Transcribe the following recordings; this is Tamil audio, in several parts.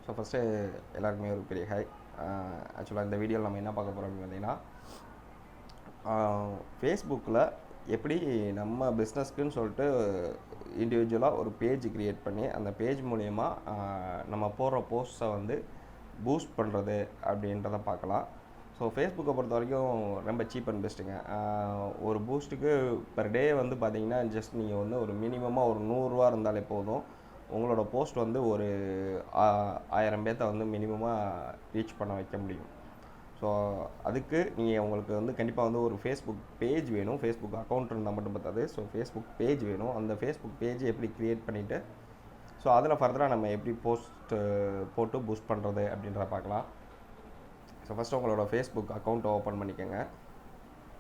ஸோ ஃபஸ்ட்டு எல்லாருக்குமே ஒரு பெரிய ஹாய். ஆக்சுவலாக இந்த வீடியோவில் நம்ம என்ன பார்க்க போகிறோம் அப்படின்னு பார்த்தீங்கன்னா, ஃபேஸ்புக்கில் எப்படி நம்ம பிஸ்னஸ்க்குன்னு சொல்லிட்டு இண்டிவிஜுவலாக ஒரு பேஜ் க்ரியேட் பண்ணி அந்த பேஜ் மூலயமா நம்ம போடுற போஸ்ட்டை வந்து பூஸ்ட் பண்ணுறது அப்படின்றத பார்க்கலாம். ஸோ ஃபேஸ்புக்கை பொறுத்த வரைக்கும் ரொம்ப சீப் அண்ட் பெஸ்ட்டுங்க. ஒரு பூஸ்ட்டுக்கு பெர் டே வந்து பார்த்திங்கன்னா ஜஸ்ட் நீங்கள் வந்து ஒரு மினிமமாக ஒரு 100 ரூபா இருந்தாலே போதும். உங்களோட போஸ்ட் வந்து ஒரு 1000 பேர்த்த வந்து மினிமமாக ரீச் பண்ண வைக்க முடியும். ஸோ அதுக்கு நீங்கள் உங்களுக்கு வந்து கண்டிப்பாக வந்து ஒரு ஃபேஸ்புக் பேஜ் வேணும். ஃபேஸ்புக் அக்கௌண்ட் இருந்தால் மட்டும் பார்த்தாது. ஸோ ஃபேஸ்புக் பேஜ் வேணும். அந்த ஃபேஸ்புக் பேஜ் எப்படி க்ரியேட் பண்ணிவிட்டு ஸோ அதில் ஃபர்தராக நம்ம எப்படி போஸ்ட்டு போட்டு பூஸ்ட் பண்ணுறது அப்படின்றத பார்க்கலாம். ஸோ ஃபஸ்ட்டு உங்களோட ஃபேஸ்புக் அக்கௌண்ட்டை ஓப்பன் பண்ணிக்கோங்க.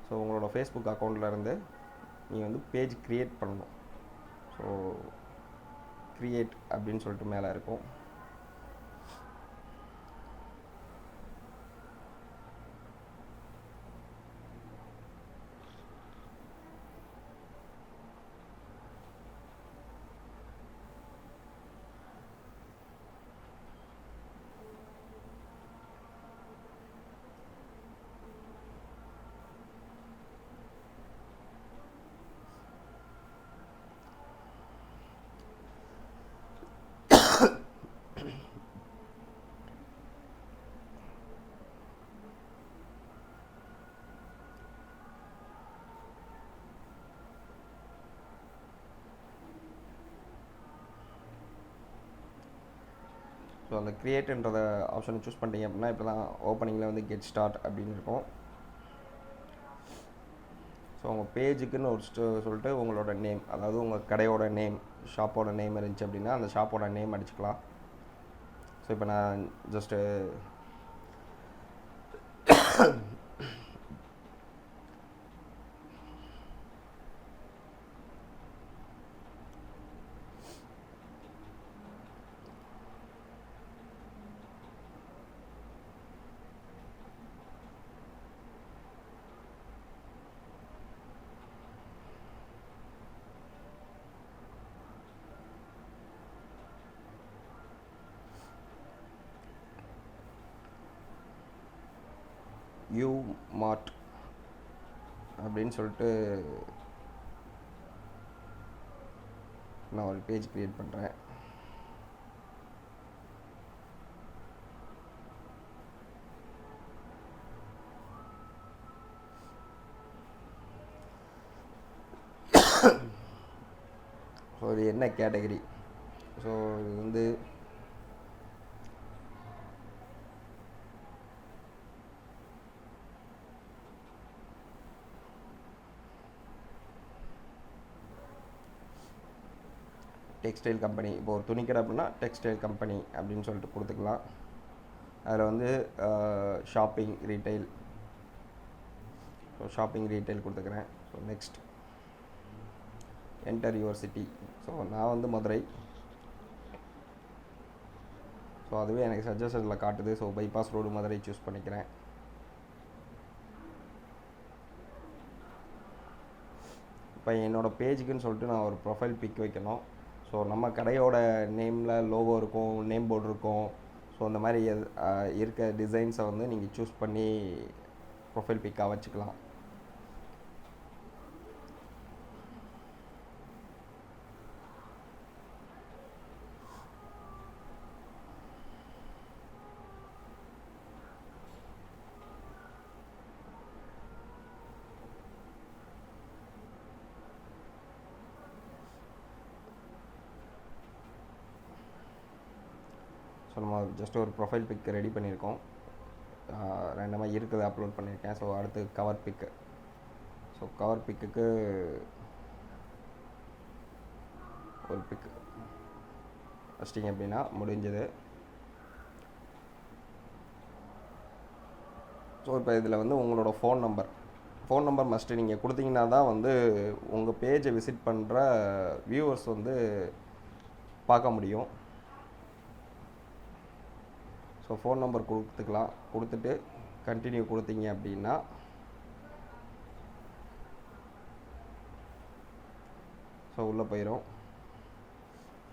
ஸோ உங்களோட ஃபேஸ்புக் அக்கௌண்ட்லேருந்து நீங்கள் வந்து பேஜ் க்ரியேட் பண்ணணும். ஸோ க்ரியேட் அப்படின்னு சொல்லிட்டு மேலே இருக்கும். ஸோ அந்த க்ரியேட்ன்றத ஆப்ஷனை சூஸ் பண்ணிட்டீங்க அப்படின்னா இப்போ தான் ஓப்பனிங்கில் வந்து கெட் ஸ்டார்ட் அப்படின்னு இருக்கும். ஸோ உங்கள் பேஜுக்குன்னு ஒரு சொல்லிட்டு உங்களோட நேம், அதாவது உங்கள் கடையோட நேம், ஷாப்போட நேம் இருந்துச்சு அப்படின்னா அந்த ஷாப்போட நேம் அடிச்சுக்கலாம். ஸோ இப்போ நான் ஜஸ்ட்டு UMart அப்படின்னு சொல்லிட்டு நான் ஒரு பேஜ் க்ரியேட் பண்ணுறேன். ஸோ இது என்ன கேட்டகரி? ஸோ இது வந்து டெக்ஸ்டைல் கம்பெனி. இப்போ ஒரு துணிக்கடை அப்படின்னா டெக்ஸ்டைல் கம்பெனி அப்படின்னு சொல்லிட்டு கொடுத்துக்கலாம். அதில் வந்து shopping retail. So shopping retail கொடுத்துக்கிறேன். So next enter your city. So நான் வந்து மதுரை. ஸோ அதுவே எனக்கு சஜஷனில் காட்டுது. So bypass road Madurai choose பண்ணிக்கிறேன். இப்போ என்னோடய பேஜுக்குன்னு சொல்லிட்டு நான் ஒரு ப்ரொஃபைல் பிக் வைக்கணும். ஸோ நம்ம கடையோட நேமில் லோகோ இருக்கும், நேம் போர்டு இருக்கும். ஸோ அந்த மாதிரி இருக்க டிசைன்ஸை வந்து நீங்கள் சூஸ் பண்ணி ப்ரொஃபைல் பிக்காக வச்சுக்கலாம். ஸோ நம்ம ஜஸ்ட் ஒரு ப்ரொஃபைல் பிக் ரெடி பண்ணியிருக்கோம். ரெண்டமாக இருக்குது அப்லோட் பண்ணியிருக்கேன். ஸோ அடுத்து கவர் பிக்கு. ஸோ கவர் பிக்குக்கு ஒரு பிக்கு வச்சிட்டிங்க அப்படின்னா முடிஞ்சது. ஸோ இப்போ இதில் வந்து உங்களோட ஃபோன் நம்பர் மஸ்ட்டு நீங்கள் கொடுத்தீங்கன்னா தான் வந்து உங்கள் பேஜை விசிட் பண்ணுற வியூவர்ஸ் வந்து பார்க்க முடியும். ஸோ ஃபோன் நம்பர் கொடுத்துக்கலாம். கொடுத்துட்டு கண்டினியூ கொடுத்தீங்க அப்படின்னா ஸோ உள்ளே போயிடும்.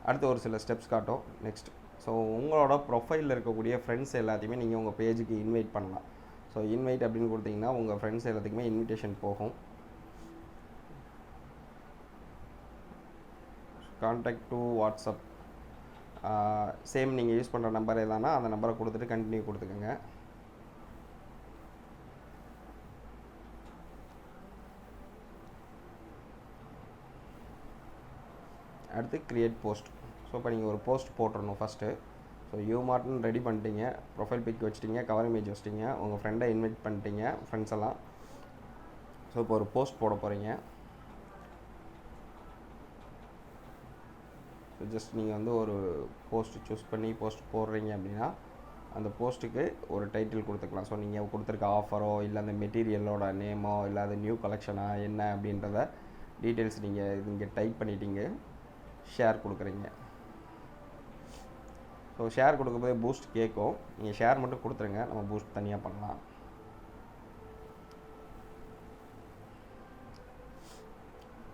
அடுத்து ஒரு சில ஸ்டெப்ஸ் காட்டும். நெக்ஸ்ட் ஸோ உங்களோட ப்ரொஃபைலில் இருக்கக்கூடிய ஃப்ரெண்ட்ஸ் எல்லாத்தையுமே நீங்கள் உங்கள் பேஜுக்கு இன்வைட் பண்ணலாம். ஸோ இன்வைட் அப்படின்னு கொடுத்தீங்கன்னா உங்கள் ஃப்ரெண்ட்ஸ் எல்லாத்துக்குமே இன்விடேஷன் போகும். கான்டாக்ட் டு வாட்ஸ்அப், சேம் நீங்கள் யூஸ் பண்ணுற நம்பர் எதானா அந்த நம்பரை கொடுத்துட்டு கண்டினியூ கொடுத்துக்கோங்க. அடுத்து க்ரியேட் போஸ்ட். ஸோ இப்போ நீங்கள் ஒரு போஸ்ட் போட்டுடணும் ஃபஸ்ட்டு. ஸோ யூமார்ட்னு ரெடி பண்ணிட்டீங்க, ப்ரொஃபைல் பிக் வச்சுட்டிங்க, கவர் இமேஜ் வச்சிட்டிங்க, உங்கள் ஃப்ரெண்டை இன்வைட் பண்ணிட்டீங்க, ஃப்ரெண்ட்ஸ் எல்லாம். ஸோ இப்போ ஒரு போஸ்ட் போட போகிறீங்க. ஸோ ஜஸ்ட் நீங்கள் வந்து ஒரு போஸ்ட் சூஸ் பண்ணி போஸ்ட் போடுறீங்க அப்படின்னா அந்த போஸ்ட்டுக்கு ஒரு டைட்டில் கொடுத்துக்கலாம். ஸோ நீங்கள் கொடுத்துருக்க ஆஃபரோ இல்லை அந்த மெட்டீரியலோட நேமோ இல்லை அது நியூ கலெக்ஷனா என்ன அப்படின்றத டீட்டெயில்ஸ் நீங்கள் இங்கே டைப் பண்ணிட்டீங்க, ஷேர் கொடுக்குறீங்க. ஸோ ஷேர் கொடுக்கும்போது பூஸ்ட் கேட்கும், நீங்கள் ஷேர் மட்டும் கொடுத்துருங்க, நம்ம பூஸ்ட் தனியாக பண்ணலாம்.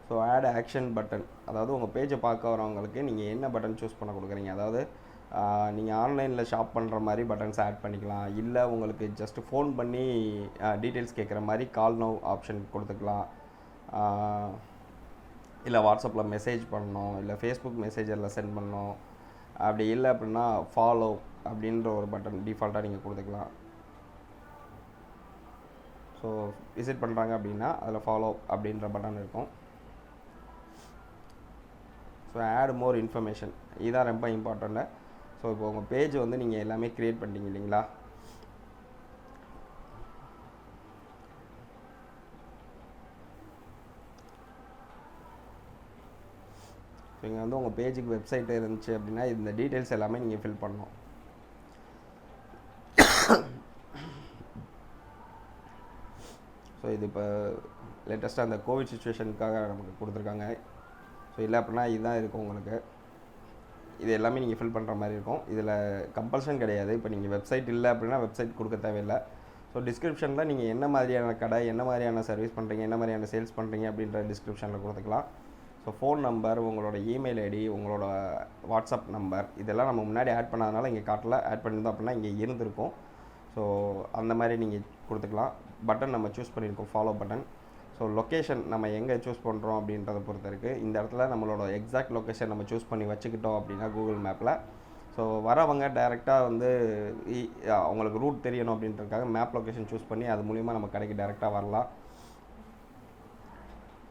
ஸோ ஆட் ஆக்ஷன் பட்டன், அதாவது உங்கள் பேஜை பார்க்க வரவங்களுக்கு நீங்கள் என்ன பட்டன் சூஸ் பண்ண கொடுக்குறீங்க. அதாவது நீங்கள் ஆன்லைனில் ஷாப் பண்ணுற மாதிரி பட்டன்ஸ் ஆட் பண்ணிக்கலாம், இல்லை உங்களுக்கு ஜஸ்ட்டு ஃபோன் பண்ணி டீட்டெயில்ஸ் கேட்குற மாதிரி கால் நவ் ஆப்ஷன் கொடுத்துக்கலாம், இல்லை வாட்ஸ்அப்பில் மெசேஜ் பண்ணணும், இல்லை ஃபேஸ்புக் மெசேஜரில் சென்ட் பண்ணணும். அப்படி இல்லை அப்படின்னா ஃபாலோ அப்படின்ற ஒரு பட்டன் டிஃபால்ட்டாக நீங்கள் கொடுத்துக்கலாம். ஸோ விசிட் பண்ணுறாங்க அப்படின்னா அதில் ஃபாலோ அப்படின்ற பட்டன் இருக்கும். ஸோ ஆட் மோர் இன்ஃபர்மேஷன், இதுதான் ரொம்ப இம்பார்ட்டண்ட்டு. ஸோ இப்போ உங்கள் பேஜ் வந்து நீங்கள் எல்லாமே க்ரியேட் பண்ணிட்டீங்க இல்லைங்களா. ஸோ இங்கே வந்து உங்கள் பேஜுக்கு வெப்சைட் இருந்துச்சு அப்படின்னா இந்த டீட்டெயில்ஸ் எல்லாமே நீங்கள் ஃபில் பண்ணணும். ஸோ இது இப்போ லேட்டஸ்ட்டாக அந்த கோவிட் சுச்சுவேஷனுக்காக நமக்கு கொடுத்துருக்காங்க. ஸோ இல்லை அப்படின்னா இதுதான் இருக்கும் உங்களுக்கு. இது எல்லாமே நீங்கள் ஃபில் பண்ணுற மாதிரி இருக்கும். இதில் கம்பல்ஷன் கிடையாது. இப்போ நீங்கள் வெப்சைட் இல்லை அப்படின்னா வெப்சைட் கொடுக்க தேவையில்லை. ஸோ டிஸ்கிரிப்ஷனில் நீங்கள் என்ன மாதிரியான கடை, என்ன மாதிரியான சர்வீஸ் பண்ணுறீங்க, என்ன மாதிரியான சேல்ஸ் பண்ணுறீங்க அப்படின்ற டிஸ்கிரிப்ஷனில் கொடுத்துக்கலாம். ஸோ ஃபோன் நம்பர், உங்களோட இமெயில் ஐடி, உங்களோட வாட்ஸ்அப் நம்பர் இதெல்லாம் நம்ம முன்னாடி ஆட் பண்ணாதனால இங்கே காட்டல. ஆட் பண்ணியிருந்தோம் அப்படின்னா இங்கே இருந்திருக்கும். ஸோ அந்த மாதிரி நீங்கள் கொடுத்துக்கலாம். பட்டன் நம்ம சூஸ் பண்ணியிருக்கோம், ஃபாலோ பட்டன். ஸோ லொக்கேஷன் நம்ம எங்கே சூஸ் பண்ணுறோம் அப்படின்றத பொறுத்த இருக்குது. இந்த இடத்துல நம்மளோட எக்ஸாக்ட் லொக்கேஷன் நம்ம சூஸ் பண்ணி வச்சுக்கிட்டோம் அப்படின்னா கூகுள் மேப்பில், ஸோ வரவங்க டைரெக்டாக வந்து அவங்களுக்கு ரூட் தெரியணும் அப்படின்றதுக்காக மேப் லொக்கேஷன் சூஸ் பண்ணி அது மூலிமா நம்ம கடைக்கு டைரெக்டாக வரலாம்.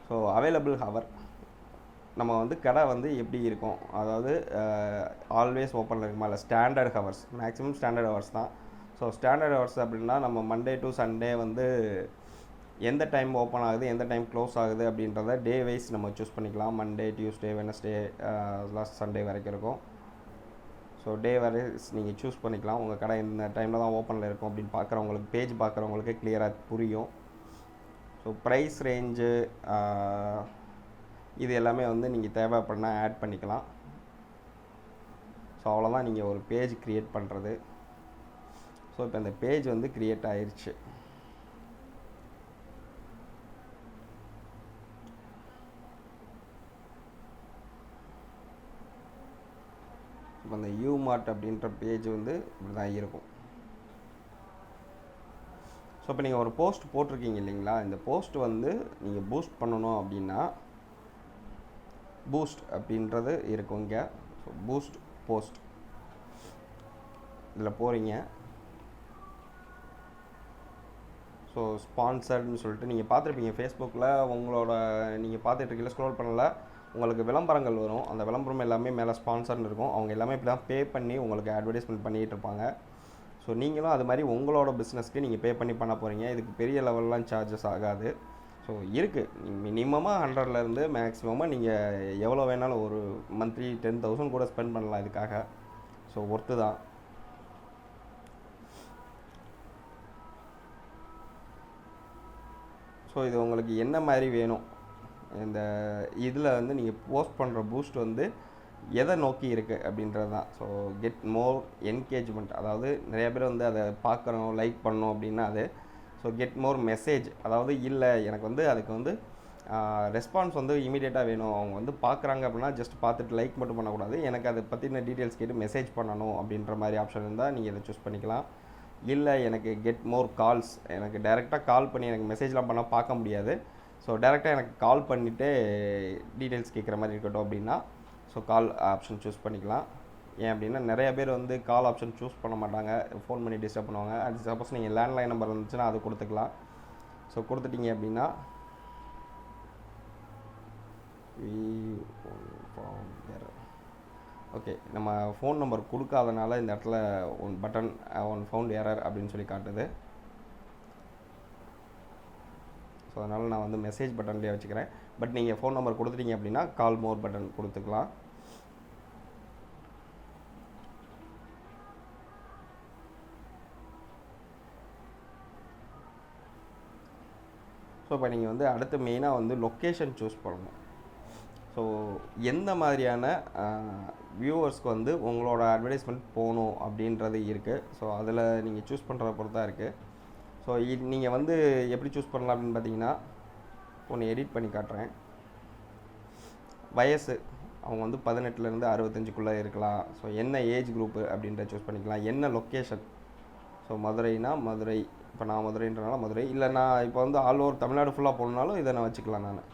ஸோ அவைலபிள் ஹவர், நம்ம வந்து கடை வந்து எப்படி இருக்கும், அதாவது ஆல்வேஸ் ஓப்பனில் இருக்குமா இல்லை standard hours, maximum standard hours தான். ஸோ ஸ்டாண்டர்ட் ஹவர்ஸ் அப்படின்னா நம்ம மண்டே டு சண்டே வந்து எந்த டைம் ஓப்பன் ஆகுது, எந்த டைம் க்ளோஸ் ஆகுது அப்படின்றத டே வைஸ் நம்ம சூஸ் பண்ணிக்கலாம். Monday, Tuesday, Wednesday, last Sunday வரைக்கும் இருக்கும். ஸோ டே வைஸ் நீங்கள் சூஸ் பண்ணிக்கலாம். உங்கள் கடை இந்த டைமில் தான் ஓப்பனில் இருக்கும் அப்படின்னு பார்க்குறவங்களுக்கு, பேஜ் பார்க்குறவங்களுக்கு கிளியராக புரியும். ஸோ ப்ரைஸ் ரேஞ்சு இது எல்லாமே வந்து நீங்கள் தேவைப்படுனா ஆட் பண்ணிக்கலாம். ஸோ அவ்வளோதான் நீங்கள் ஒரு பேஜ் க்ரியேட் பண்ணுறது. ஸோ இப்போ இந்த பேஜ் வந்து க்ரியேட் ஆயிடுச்சு. இப்போ அந்த யூமார்ட் அப்படின்ற பேஜ் வந்து இப்படி தான் இருக்கும். ஸோ இப்போ நீங்கள் ஒரு போஸ்ட் போட்டிருக்கீங்க இல்லைங்களா, இந்த போஸ்ட் வந்து நீங்கள் பூஸ்ட் பண்ணணும் அப்படின்னா பூஸ்ட் அப்படின்றது இருக்கும் இங்கே. ஸோ பூஸ்ட் போஸ்ட் இதில் போகிறீங்க. ஸோ ஸ்பான்சர்ட்னு சொல்லிட்டு நீங்கள் பார்த்துருப்பீங்க ஃபேஸ்புக்கில், உங்களோட நீங்கள் பார்த்துட்ருக்கீங்களா, ஸ்க்ரோல் பண்ணல உங்களுக்கு விளம்பரங்கள் வரும். அந்த விளம்பரம் எல்லாமே மேலே ஸ்பான்சர்னு இருக்கும். அவங்க எல்லாமே இப்படி தான் பே பண்ணி உங்களுக்கு அட்வர்டைஸ்மெண்ட் பண்ணிகிட்டு இருப்பாங்க. ஸோ நீங்களும் அது மாதிரி உங்களோட பிஸ்னஸ்க்கு நீங்கள் பே பண்ணி பண்ண போகிறீங்க. இதுக்கு பெரிய லெவல்லாம் சார்ஜஸ் ஆகாது. ஸோ இருக்குது, மினிமமாக 100லேருந்து மேக்ஸிமமாக நீங்கள் எவ்வளோ வேணாலும் ஒரு மந்த்லி 10,000 கூட ஸ்பெண்ட் பண்ணலாம் இதுக்காக. ஸோ ஒர்த்து தான். ஸோ இது உங்களுக்கு என்ன மாதிரி வேணும், இந்த இதில் வந்து நீங்கள் போஸ்ட் பண்ணுற பூஸ்ட் வந்து எதை நோக்கி இருக்குது அப்படின்றது தான். ஸோ கெட் மோர் என்கேஜ்மெண்ட், அதாவது நிறைய பேர் வந்து அதை பார்க்குறோம், லைக் பண்ணணும் அப்படின்னா அது. ஸோ கெட் மோர் மெசேஜ், அதாவது இல்லை எனக்கு வந்து அதுக்கு வந்து ரெஸ்பான்ஸ் வந்து இமீடியட்டாக வேணும். அவங்க வந்து பார்க்குறாங்க அப்படின்னா ஜஸ்ட் பார்த்துட்டு லைக் மட்டும் பண்ணக்கூடாது. எனக்கு அதை பற்றின டீட்டெயில்ஸ் கேட்டு மெசேஜ் பண்ணணும் அப்படின்ற மாதிரி ஆப்ஷன் இருந்தால் நீங்கள் இதை சூஸ் பண்ணிக்கலாம். இல்லை எனக்கு கெட் மோர் கால்ஸ், எனக்கு டைரெக்டாக கால் பண்ணி எனக்கு மெசேஜ்லாம் பண்ணால் பார்க்க முடியாது, ஸோ டைரெக்டாக எனக்கு கால் பண்ணிவிட்டு டீட்டெயில்ஸ் கேட்குற மாதிரி இருக்கட்டும் அப்படின்னா ஸோ கால் ஆப்ஷன் சூஸ் பண்ணிக்கலாம். ஏன் அப்படின்னா நிறைய பேர் வந்து கால் ஆப்ஷன் சூஸ் பண்ண மாட்டாங்க, ஃபோன் பண்ணி டிஸ்டர்ப் பண்ணுவாங்க. அது சப்போஸ் நீங்கள் லேண்ட்லைன் நம்பர் இருந்துச்சுன்னா அது கொடுத்துக்கலாம். ஸோ கொடுத்துட்டீங்க அப்படின்னா ஓகே, நம்ம ஃபோன் நம்பர் கொடுக்காதனால இந்த இடத்துல ஒன் ஃபவுண்ட் எரர் அப்படின்னு சொல்லி காட்டுது. ஸோ அதனால் நான் வந்து மெசேஜ் பட்டன்லேயே வச்சுக்கிறேன். பட் நீங்கள் ஃபோன் நம்பர் கொடுத்துட்டீங்க அப்படின்னா கால் மோர் பட்டன் கொடுத்துக்கலாம். ஸோ இப்போ நீங்கள் வந்து அடுத்து மெயினாக வந்து லொக்கேஷன் சூஸ் பண்ணணும். ஸோ எந்த மாதிரியான வியூவர்ஸ்க்கு வந்து உங்களோட அட்வர்டைஸ்மெண்ட் போகணும் அப்படின்றது இருக்குது. ஸோ அதில் நீங்கள் சூஸ் பண்ணுறத பொறுத்து தான் இருக்குது. ஸோ நீங்கள் வந்து எப்படி சூஸ் பண்ணலாம் அப்படின்னு பார்த்தீங்கன்னா, ஒன்று எடிட் பண்ணி காட்டுறேன். வயசு அவங்க வந்து 18லேருந்து 65க்குள்ளே இருக்கலாம். ஸோ என்ன ஏஜ் குரூப்பு அப்படின்றத சூஸ் பண்ணிக்கலாம். என்ன லொக்கேஷன், ஸோ மதுரைனா மதுரை, இப்போ நான் மதுரைன்றனால மதுரை, இல்லை நான் இப்போ வந்து ஆல் ஓவர் தமிழ்நாடு ஃபுல்லாக போகணுன்னாலும் இதை நான் வச்சுக்கலாம். நான்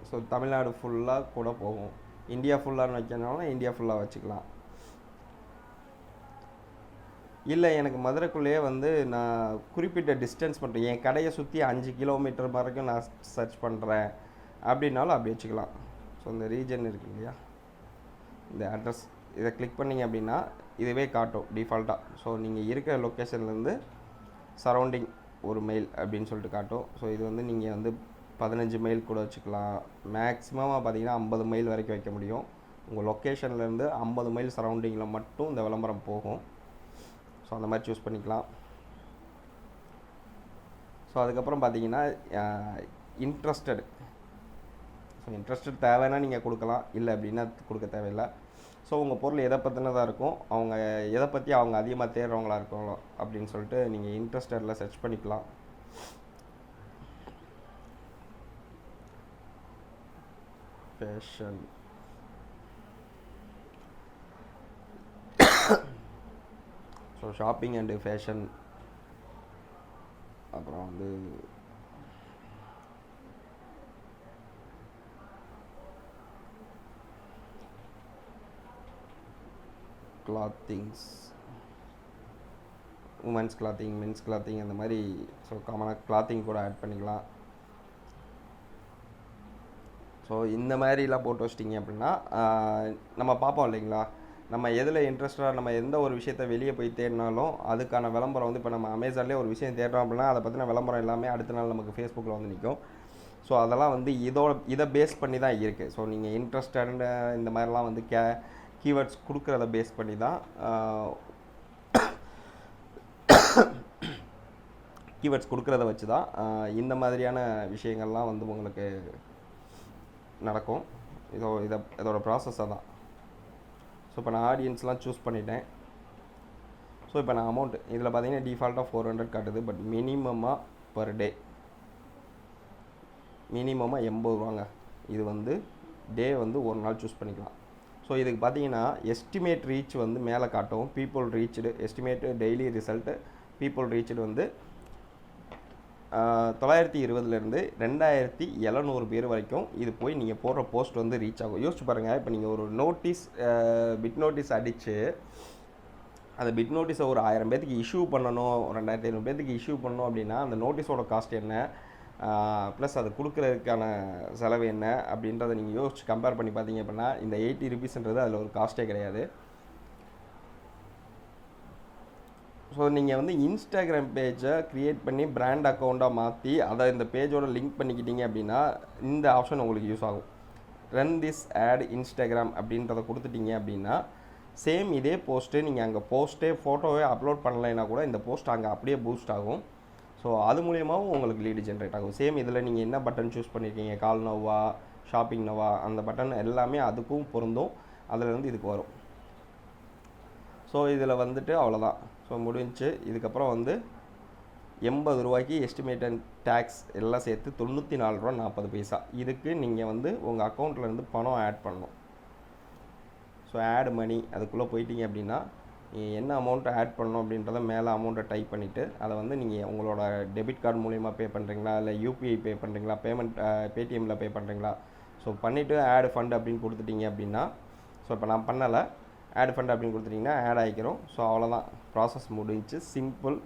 ஸோ தமிழ்நாடு ஃபுல்லாக கூட போகும். இந்தியா ஃபுல்லான்னு வைக்கணும்னா இந்தியா ஃபுல்லாக வச்சுக்கலாம். இல்லை எனக்கு மதுரைக்குள்ளேயே வந்து நான் குறிப்பிட்ட டிஸ்டன்ஸ் மட்டும் என் கடையை சுற்றி 5 கிலோமீட்டர் வரைக்கும் நான் சர்ச் பண்ணுறேன் அப்படின்னாலும் அப்படி வச்சுக்கலாம். ஸோ இந்த ரீஜன் இருக்கு இல்லையா, இந்த அட்ரஸ் இதை கிளிக் பண்ணிங்க அப்படின்னா இதுவே காட்டும் டிஃபால்ட்டாக. ஸோ நீங்கள் இருக்கிற லொக்கேஷன்லேருந்து சரௌண்டிங் ஒரு மைல் அப்படின்னு சொல்லிட்டு காட்டும். ஸோ இது வந்து நீங்கள் வந்து 15 மைல் கூட வச்சுக்கலாம். மேக்ஸிமமாக பார்த்தீங்கன்னா 50 மைல் வரைக்கும் வைக்க முடியும். உங்கள் லொக்கேஷன்லேருந்து 50 மைல் சரௌண்டிங்கில் மட்டும் இந்த விளம்பரம் போகும். ஸோ அந்த மாதிரி சூஸ் பண்ணிக்கலாம். ஸோ அதுக்கப்புறம் பார்த்தீங்கன்னா இன்ட்ரஸ்டட். ஸோ இன்ட்ரஸ்டட் தேவைன்னா நீங்கள் கொடுக்கலாம், இல்லை அப்படின்னா கொடுக்க தேவையில்லை. ஸோ உங்கள் பொருள் எதை பற்றினதாக இருக்கும், அவங்க எதை பற்றி அவங்க அதிகமாக தேடுறவங்களா இருக்காங்களோ அப்படின்னு சொல்லிட்டு நீங்கள் இன்ட்ரஸ்டடில் சர்ச் பண்ணிக்கலாம். Fashion, so shopping and fashion, அப்புறம் வந்து clothings, women's clothing, men's clothing, அந்த மாதிரி. ஸோ காமனாக கிளாத்திங் கூட ஆட் பண்ணிக்கலாம். ஸோ இந்த மாதிரிலாம் போட்டு வச்சிட்டிங்க அப்படின்னா நம்ம பார்ப்போம் இல்லைங்களா, நம்ம எதில் இன்ட்ரெஸ்டாக நம்ம எந்த ஒரு விஷயத்தை வெளியே போய் தேடினாலும் அதுக்கான விளம்பரம் வந்து இப்போ நம்ம அமேசான்லேயே ஒரு விஷயம் தேடுறோம் அப்படின்னா அதை பற்றின விளம்பரம் எல்லாமே அடுத்த நாள் நமக்கு ஃபேஸ்புக்கில் வந்து நிற்கும். ஸோ அதெல்லாம் வந்து இதை பேஸ் பண்ணி தான் இருக்குது. ஸோ நீங்கள் இன்ட்ரெஸ்டட் இந்த மாதிரிலாம் வந்து கீவேர்ட்ஸ் கொடுக்குறத பேஸ் பண்ணி தான் கீவேர்ட்ஸ் கொடுக்குறத வச்சு தான் இந்த மாதிரியான விஷயங்கள்லாம் வந்து உங்களுக்கு நடக்கும். இதோட ப்ராசஸாக தான். ஸோ இப்போ நான் ஆடியன்ஸ்லாம் சூஸ் பண்ணிட்டேன். ஸோ இப்போ நான் அமௌண்ட் இதில் பார்த்தீங்கன்னா டிஃபால்ட்டாக 400 காட்டுது. பட் மினிமமாக பர் டே மினிமமாக 80 ரூபாங்க. இது வந்து டே வந்து ஒரு நாள் சூஸ் பண்ணிக்கலாம். ஸோ இதுக்கு பார்த்தீங்கன்னா எஸ்டிமேட் ரீச் வந்து மேலே காட்டும். People reached estimate daily result people reached வந்து 920லேருந்து 2700 பேர் வரைக்கும் இது போய் நீங்கள் போடுற போஸ்ட் வந்து ரீச் ஆகும். யோசிச்சு பாருங்கள், இப்போ நீங்கள் ஒரு நோட்டீஸ் பிட் நோட்டீஸ் அடித்து அந்த பிட் நோட்டீஸை ஒரு 1000 பேர்த்துக்கு இஷ்யூ பண்ணணும், 2500 பேர்த்துக்கு இஷ்யூ பண்ணணும் அப்படின்னா அந்த நோட்டீஸோட காஸ்ட் என்ன, ப்ளஸ் அது கொடுக்குறதுக்கான செலவு என்ன அப்படின்றத நீங்கள் யோசிச்சு கம்பேர் பண்ணி பார்த்தீங்க அப்படின்னா இந்த 80 ருபீஸ்ன்றது அதில் ஒரு காஸ்ட்டே கிடையாது. ஸோ நீங்கள் வந்து இன்ஸ்டாகிராம் பேஜை க்ரியேட் பண்ணி பிராண்ட் அக்கௌண்ட்டாக மாற்றி அதை இந்த பேஜோட லிங்க் பண்ணிக்கிட்டீங்க அப்படின்னா இந்த ஆப்ஷன் உங்களுக்கு யூஸ் ஆகும். ரன் திஸ் ஆட் இன்ஸ்டாகிராம் அப்படின்றத கொடுத்துட்டீங்க அப்படின்னா சேம் இதே போஸ்ட்டு நீங்கள் அங்கே ஃபோட்டோவே அப்லோட் பண்ணலைன்னா கூட இந்த போஸ்ட் அங்கே அப்படியே பூஸ்ட் ஆகும். ஸோ அது மூலியமாகவும் உங்களுக்கு லீடு ஜென்ரேட் ஆகும். சேம் இதில் நீங்கள் என்ன பட்டன் சூஸ் பண்ணியிருக்கீங்க, கால் நோவா, ஷாப்பிங் நோவா, அந்த பட்டன் எல்லாமே அதுக்கும் பொருந்தும். அதில் இதுக்கு வரும். ஸோ இதில் வந்துட்டு அவ்வளோதான். ஸோ முடிஞ்சு. இதுக்கப்புறம் வந்து 80 ரூபாய்க்கு எஸ்டிமேட்டட் டேக்ஸ் எல்லாம் சேர்த்து 94 ரூபா 40 பைசா. இதுக்கு நீங்கள் வந்து உங்கள் அக்கௌண்ட்லேருந்து பணம் ஆட் பண்ணணும். ஸோ ஆட் மணி அதுக்குள்ளே போயிட்டீங்க அப்படின்னா நீங்கள் என்ன அமௌண்ட்டை ஆட் பண்ணணும் அப்படின்றத மேலே அமௌண்ட்டை டைப் பண்ணிவிட்டு அதை வந்து நீங்கள் உங்களோட டெபிட் கார்டு மூலிமா பே பண்ணுறீங்களா, இல்லை யூபிஐ பே பண்ணுறீங்களா, பேமெண்ட் பேடிஎம்மில் பே பண்ணுறீங்களா. ஸோ பண்ணிவிட்டு ஆட் ஃபண்ட் அப்படின்னு கொடுத்துட்டீங்க அப்படின்னா, ஸோ இப்போ நான் பண்ணலை, ஆட் ஃபண்ட் அப்படின்னு கொடுத்துட்டிங்கன்னா ஆட் ஆகிக்கிறோம். ஸோ அவ்வளோதான், ப்ராசஸ் முடிஞ்சு. சிம்பிள்.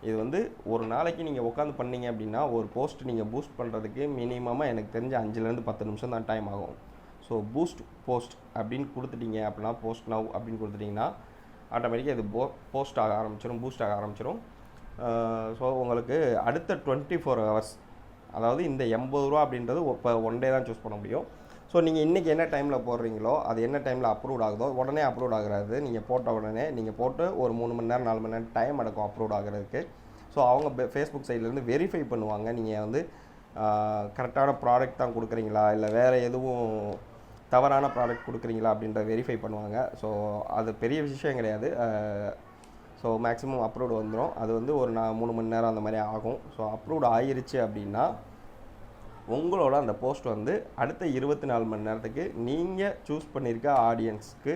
இது வந்து ஒரு நாளைக்கு நீங்கள் உட்காந்து பண்ணீங்க அப்படின்னா ஒரு போஸ்ட் நீங்கள் பூஸ்ட் பண்ணுறதுக்கு மினிமமாக எனக்கு தெரிஞ்ச 5லேருந்து 10 நிமிஷம் தான் டைம் ஆகும். ஸோ பூஸ்ட் போஸ்ட் அப்படின்னு கொடுத்துட்டீங்க அப்படின்னா, போஸ்ட் நவ் அப்படின்னு கொடுத்துட்டிங்கன்னா ஆட்டோமேட்டிக்காக இது போஸ்ட் ஆக ஆரம்பிச்சிடும், பூஸ்ட் ஆக ஆரம்பிச்சிடும். ஸோ உங்களுக்கு அடுத்த 24 ஹவர்ஸ், அதாவது இந்த 80 ரூபா அப்படின்றது இப்போ ஒன் டே தான் சூஸ் பண்ண முடியும். ஸோ நீங்கள் இன்றைக்கி என்ன டைமில் போடுறீங்களோ அது என்ன டைமில் அப்ரூவ் ஆகுதோ உடனே அப்ரூவ் ஆகுறது. நீங்கள் போட்ட உடனே நீங்கள் போட்டு ஒரு 3 மணி நேரம் 4 மணி நேரம் டைம் எடுக்கும் அப்ரூவ் ஆகிறதுக்கு. ஸோ அவங்க ஃபேஸ்புக் சைட்லேருந்து வெரிஃபை பண்ணுவாங்க நீங்கள் வந்து கரெக்டான ப்ராடக்ட் தான் கொடுக்குறீங்களா, இல்லை வேறு எதுவும் தவறான ப்ராடக்ட் கொடுக்குறீங்களா அப்படின்ற வெரிஃபை பண்ணுவாங்க. ஸோ அது பெரிய விஷயம் கிடையாது. ஸோ மேக்ஸிமம் அப்ரூவ்டு வந்துடும். அது வந்து ஒரு 3 மணி நேரம் அந்த மாதிரி ஆகும். ஸோ அப்ரூவ்டு ஆகிருச்சு அப்படின்னா உங்களோட அந்த போஸ்ட் வந்து அடுத்த 24 மணி நேரத்துக்கு நீங்கள் சூஸ் பண்ணியிருக்க ஆடியன்ஸ்க்கு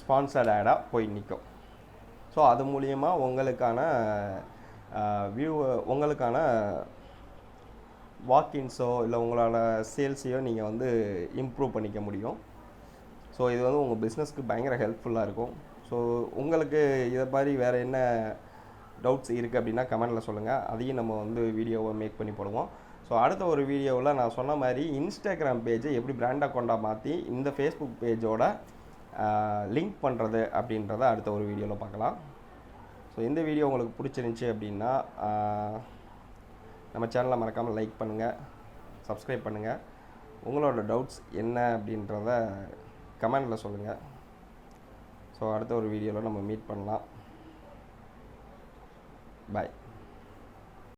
ஸ்பான்சர்ட் ஆடாக போய் நிற்கும். ஸோ அது மூலிமா உங்களுக்கான உங்களுக்கான வாக்கின்ஸோ இல்லை உங்களோட சேல்ஸையோ நீங்கள் வந்து இம்ப்ரூவ் பண்ணிக்க முடியும். ஸோ இது வந்து உங்கள் பிஸ்னஸ்க்கு பயங்கர ஹெல்ப்ஃபுல்லாக இருக்கும். ஸோ உங்களுக்கு இதை மாதிரி வேறு என்ன டவுட்ஸ் இருக்குது அப்படின்னா கமெண்டில் சொல்லுங்கள். அதையும் நம்ம வந்து வீடியோவை மேக் பண்ணி போடுவோம். ஸோ அடுத்த ஒரு வீடியோவில் நான் சொன்ன மாதிரி இன்ஸ்டாகிராம் பேஜை எப்படி பிராண்ட் அக்கௌண்ட்டாக மாற்றி இந்த ஃபேஸ்புக் பேஜோட லிங்க் பண்ணுறது அப்படின்றத அடுத்த ஒரு வீடியோவில் பார்க்கலாம். ஸோ இந்த வீடியோ உங்களுக்கு பிடிச்சிருந்துச்சி அப்படின்னா நம்ம சேனலை மறக்காமல் லைக் பண்ணுங்கள், சப்ஸ்கிரைப் பண்ணுங்கள். உங்களோட டவுட்ஸ் என்ன அப்படின்றத கமெண்டில் சொல்லுங்கள். ஸோ அடுத்த ஒரு வீடியோவில் நம்ம மீட் பண்ணலாம். பாய்.